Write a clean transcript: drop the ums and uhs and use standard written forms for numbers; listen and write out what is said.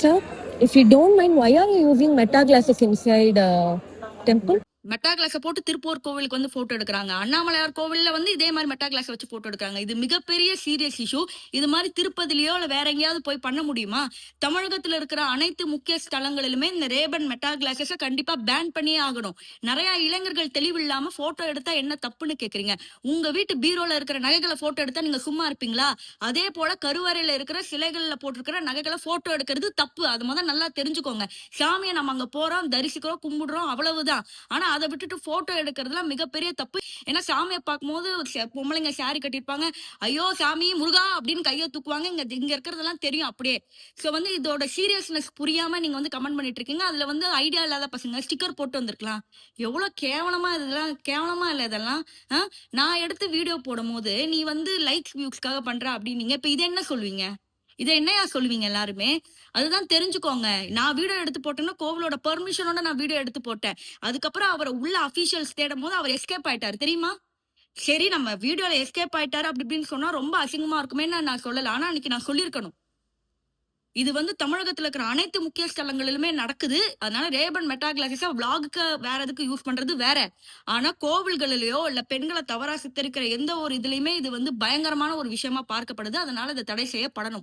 Sir, if you don't mind, why are you using meta glasses inside temple? Meta கிளாஸை போட்டு திருப்பூர் கோவிலுக்கு வந்து photo எடுக்கிறாங்க. அண்ணாமலையார் கோவில்ல வந்து இதே மாதிரி மெட்டா கிளாஸ் வச்சு போட்டோ எடுக்கிறாங்க. இது மிகப்பெரிய சீரியஸ் இஷ்யூ. இது மாதிரி திருப்பதிலயோ இல்ல வேற எங்கேயாவது போய் பண்ண முடியுமா? தமிழகத்துல இருக்கிற அனைத்து முக்கிய ஸ்தலங்களிலுமே இந்த ரேபன் மெட்டா கிளாஸஸ கண்டிப்பா பேன் பண்ணியே ஆகணும். நிறைய இளைஞர்கள் தெளிவு இல்லாம போட்டோ எடுத்தா என்ன தப்புன்னு கேக்குறீங்க. உங்க வீட்டு பீரோல இருக்கிற நகைகளை போட்டோ எடுத்தா நீங்க சும்மா இருப்பீங்களா? அதே போல கருவறையில இருக்கிற சிலைகள்ல போட்டிருக்கிற நகைகளை போட்டோ எடுக்கிறது தப்பு. அது முதல்ல நல்லா தெரிஞ்சுக்கோங்க. சாமியை நம்ம அங்க போறோம், தரிசிக்கிறோம், கும்பிடுறோம், அவ்வளவுதான். ஆனா அதை விட்டுட்டு போட்டோ எடுக்கிறதுலாம் மிகப்பெரிய தப்பு. ஏன்னா சாமியை பார்க்கும்போது பொம்பளைங்க சாரி கட்டிருப்பாங்க, ஐயோ சாமி முருகா அப்படின்னு கையை தூக்குவாங்க. இங்க இருக்கிறதெல்லாம் தெரியும் அப்படியே. சோ வந்து இதோட சீரியஸ்னஸ் புரியாம நீங்க வந்து கமெண்ட் பண்ணிட்டு இருக்கீங்க. அதுல வந்து ஐடியா இல்லாத பசங்க ஸ்டிக்கர் போட்டு வந்திருக்கலாம். எவ்வளவு கேவலமா இதெல்லாம், கேவலமா இல்ல இதெல்லாம். நான் எடுத்து வீடியோ போடும் போது நீ வந்து லைக்ஸ் வியூஸ்க்காக பண்ற அப்படின்னீங்க. இப்ப இது என்ன சொல்வீங்க? இதை என்னையா சொல்லுவீங்க எல்லாருமே? அதுதான் தெரிஞ்சுக்கோங்க. நான் வீடியோ எடுத்து போட்டேன்னா கோவிலோட பெர்மிஷனோட நான் வீடியோ எடுத்து போட்டேன். அதுக்கப்புறம் அவரை உள்ள அபிஷியல்ஸ் தேடும் போது அவர் எஸ்கேப் ஆயிட்டாரு தெரியுமா? சரி, நம்ம வீடியோல எஸ்கேப் ஆயிட்டாரு அப்படி இப்படின்னு சொன்னா ரொம்ப அசிங்கமா இருக்குமேன்னு நான் சொல்லல. ஆனா அன்னைக்கு நான் சொல்லியிருக்கணும். இது வந்து தமிழகத்துல இருக்கிற அனைத்து முக்கிய ஸ்தலங்களிலுமே நடக்குது. அதனால ரேபன் மெட்டா கிளாஸஸ விளாகுக்கு வேற எதுக்கு யூஸ் பண்றது வேற. ஆனா கோவில்களிலயோ இல்ல பெண்களை தவறா சித்தரிக்கிற எந்த ஒரு இதுலயுமே இது வந்து பயங்கரமான ஒரு விஷயமா பார்க்கப்படுது. அதனால இதை தடை செய்யப்படணும்.